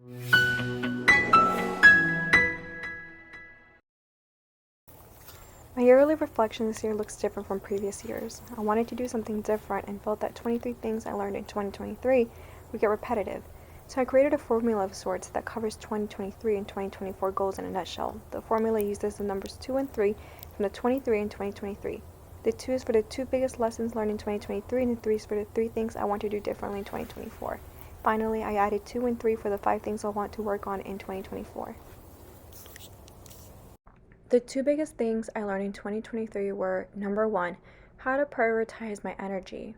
My yearly reflection this year looks different from previous years. I wanted to do something different and felt that 23 things I learned in 2023 would get repetitive. So I created a formula of sorts that covers 2023 and 2024 goals in a nutshell. The formula uses the numbers 2 and 3 from the 23 and 2023. The 2 is for the 2 biggest lessons learned in 2023, and the 3 is for the 3 things I want to do differently in 2024. Finally, I added 2 and 3 for the 5 things I want to work on in 2024. The 2 biggest things I learned in 2023 were, number 1, how to prioritize my energy.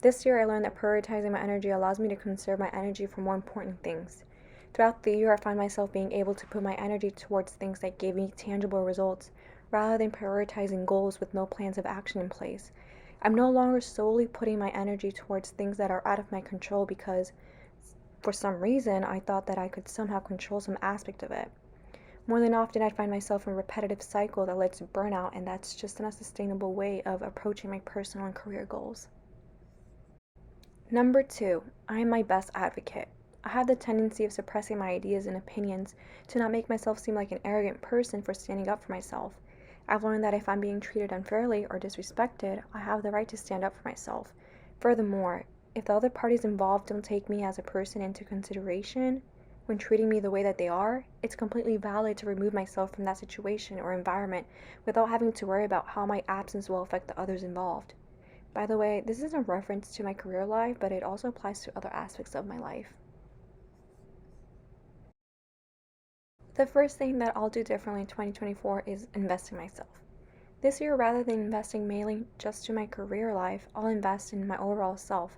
This year I learned that prioritizing my energy allows me to conserve my energy for more important things. Throughout the year I found myself being able to put my energy towards things that gave me tangible results, rather than prioritizing goals with no plans of action in place. I'm no longer solely putting my energy towards things that are out of my control because, for some reason, I thought that I could somehow control some aspect of it. More than often, I'd find myself in a repetitive cycle that led to burnout, and that's just an unsustainable way of approaching my personal and career goals. Number 2, I am my best advocate. I have the tendency of suppressing my ideas and opinions to not make myself seem like an arrogant person for standing up for myself. I've learned that if I'm being treated unfairly or disrespected, I have the right to stand up for myself. Furthermore, if the other parties involved don't take me as a person into consideration when treating me the way that they are, it's completely valid to remove myself from that situation or environment without having to worry about how my absence will affect the others involved. By the way, this is in reference to my career life, but it also applies to other aspects of my life. The first thing that I'll do differently in 2024 is invest in myself. This year, rather than investing mainly just to my career life, I'll invest in my overall self.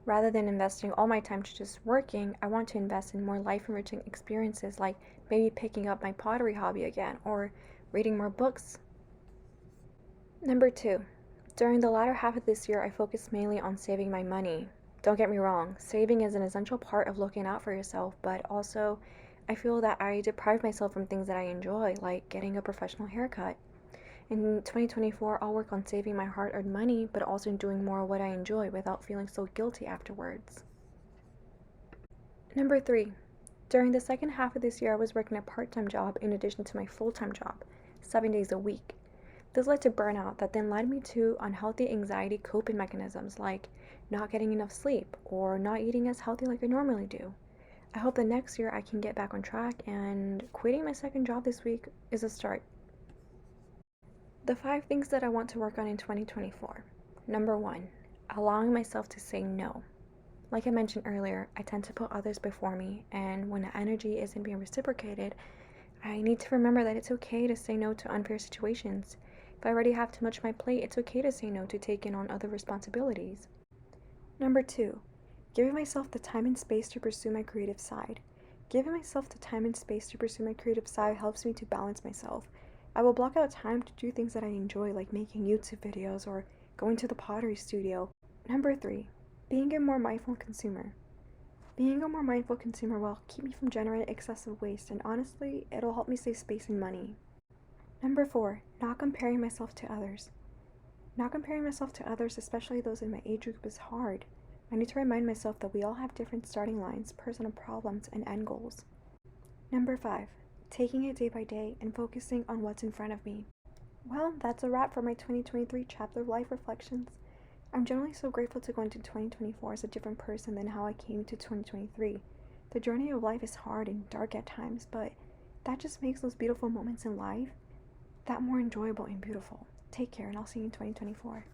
Rather than investing all my time to just working, I want to invest in more life-enriching experiences, like maybe picking up my pottery hobby again or reading more books. Number 2, during the latter half of this year, I focused mainly on saving my money. Don't get me wrong, saving is an essential part of looking out for yourself, but also I feel that I deprive myself from things that I enjoy, like getting a professional haircut. In 2024, I'll work on saving my hard-earned money, but also doing more of what I enjoy without feeling so guilty afterwards. Number 3, during the second half of this year, I was working a part-time job in addition to my full-time job, 7 days a week. This led to burnout that then led me to unhealthy anxiety coping mechanisms like not getting enough sleep or not eating as healthy like I normally do. I hope that next year I can get back on track, and quitting my second job this week is a start. The 5 things that I want to work on in 2024. Number 1, allowing myself to say no. Like I mentioned earlier, I tend to put others before me, and when the energy isn't being reciprocated, I need to remember that it's okay to say no to unfair situations. If I already have too much on my plate, it's okay to say no to taking on other responsibilities. Number 2, giving myself the time and space to pursue my creative side. Giving myself the time and space to pursue my creative side helps me to balance myself. I will block out time to do things that I enjoy, like making YouTube videos or going to the pottery studio. Number 3, being a more mindful consumer. Being a more mindful consumer will keep me from generating excessive waste, and honestly, it'll help me save space and money. Number 4, not comparing myself to others. Not comparing myself to others, especially those in my age group, is hard. I need to remind myself that we all have different starting lines, personal problems, and end goals. Number 5, taking it day by day and focusing on what's in front of me. Well, that's a wrap for my 2023 chapter of life reflections. I'm generally so grateful to go into 2024 as a different person than how I came to 2023. The journey of life is hard and dark at times, but that just makes those beautiful moments in life that more enjoyable and beautiful. Take care, and I'll see you in 2024.